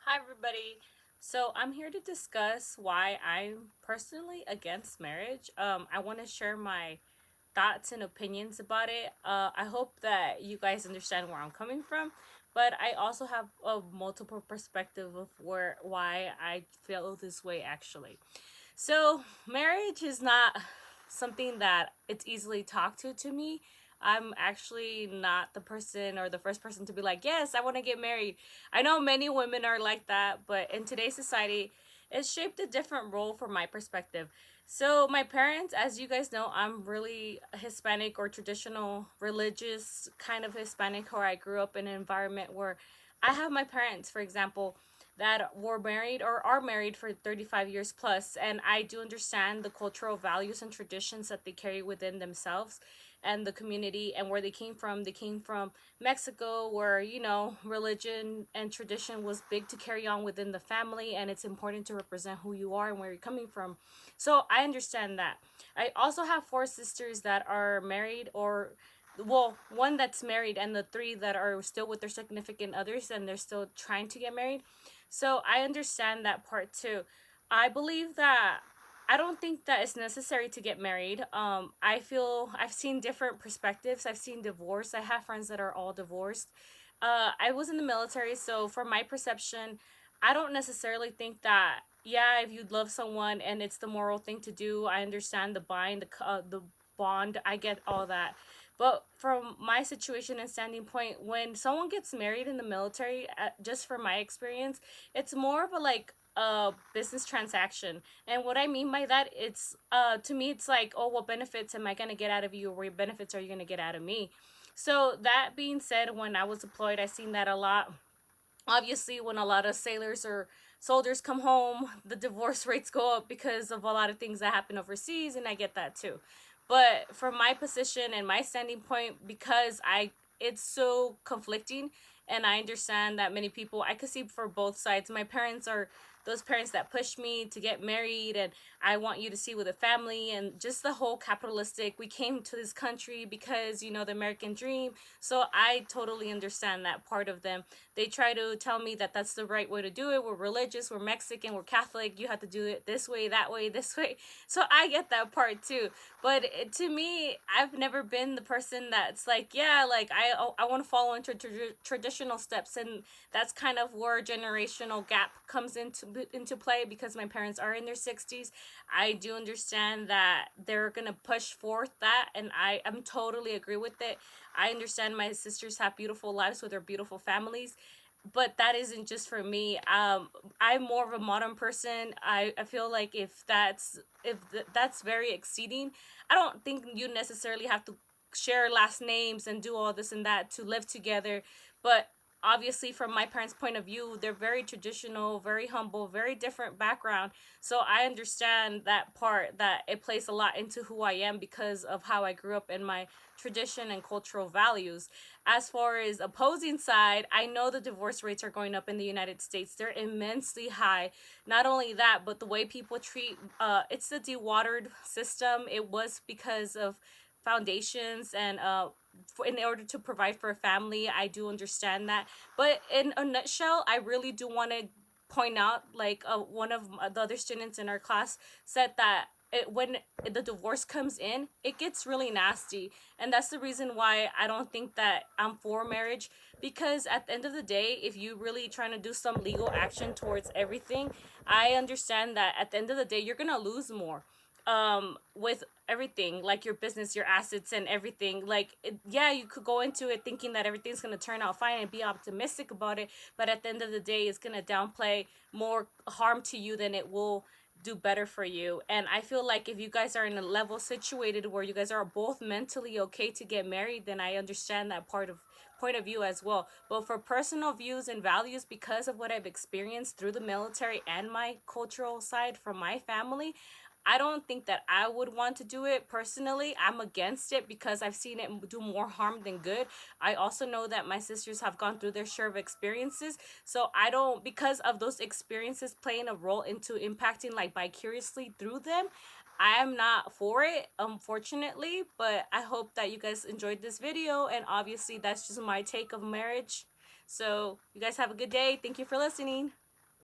Hi, everybody. So, I'm here to discuss why I'm personally against marriage. I want to share my thoughts and opinions about it. I hope that you guys understand where I'm coming from, but I also have a multiple perspective of why I feel this way actually. So, marriage is not something that it's easily talked to me. I'm actually not the person or the first person to be like, yes, I want to get married. I know many women are like that, but in today's society, it's shaped a different role from my perspective. So, my parents, as you guys know, I'm really Hispanic or traditional religious kind of Hispanic, where I grew up in an environment where I have my parents, for example, that were married or are married for 35 years plus, and I do understand the cultural values and traditions that they carry within themselves and the community and where they came from. They came from Mexico, where religion and tradition was big to carry on within the family, and it's important to represent who you are and where you're coming from. So I understand that. I also have four sisters that are married, or well, one that's married, and the three that are still with their significant others and they're still trying to get married. So I understand that part too. I believe that I don't think that it's necessary to get married. I feel I've seen different perspectives. I've seen divorce. I have friends that are all divorced. I was in the military, so from my perception, I don't necessarily think that. Yeah, if you love someone and it's the moral thing to do, I understand the bond. I get all that. But from my situation and standing point, when someone gets married in the military, just from my experience, it's more of a like a business transaction. And what I mean by that, it's to me, it's like, oh, what benefits am I gonna get out of you, or what benefits are you gonna get out of me? So that being said, when I was deployed, I seen that a lot. Obviously, when a lot of sailors or soldiers come home, the divorce rates go up because of a lot of things that happen overseas, and I get that too. But from my position and my standing point, because I it's so conflicting, and I understand that many people, I could see for both sides. My parents are those parents that pushed me to get married, and I want you to see with a family, and just the whole capitalistic, we came to this country because the American dream. So I totally understand that part of them. They try to tell me that that's the right way to do it. We're religious, we're Mexican, we're Catholic, you have to do it this way, that way, this way. So I get that part too. But to me, I've never been the person that's like, yeah, like I want to follow into traditional steps, and that's kind of where generational gap comes into play, because my parents are in their 60s. I do understand that they're going to push forth that, and I'm totally agree with it. I understand my sisters have beautiful lives with their beautiful families, but that isn't just for me. I'm more of a modern person. I feel like if that's very exceeding, I don't think you necessarily have to share last names and do all this and that to live together. But obviously, from my parents' point of view, they're very traditional, very humble, very different background. So I understand that part, that it plays a lot into who I am because of how I grew up in my tradition and cultural values. As far as opposing side, I know the divorce rates are going up in the United States. They're immensely high. Not only that, but the way people treat it's the dewatered system. It was because of foundations and in order to provide for a family. I do understand that. But in a nutshell, I really do want to point out, like, one of the other students in our class said that when the divorce comes in, it gets really nasty. And that's the reason why I don't think that I'm for marriage, because at the end of the day, if you really trying to do some legal action towards everything, I understand that at the end of the day, you're gonna lose more with everything, like your business, your assets, and everything. Like yeah, you could go into it thinking that everything's going to turn out fine and be optimistic about it, but at the end of the day, it's going to downplay more harm to you than it will do better for you. And I feel like if you guys are in a level situated where you guys are both mentally okay to get married, then I understand that point of view as well. But for personal views and values, because of what I've experienced through the military and my cultural side from my family, I don't think that I would want to do it personally. I'm against it because I've seen it do more harm than good. I also know that my sisters have gone through their share of experiences. So I don't, because of those experiences playing a role into impacting like vicariously through them, I am not for it, unfortunately. But I hope that you guys enjoyed this video. And obviously, that's just my take of marriage. So you guys have a good day. Thank you for listening.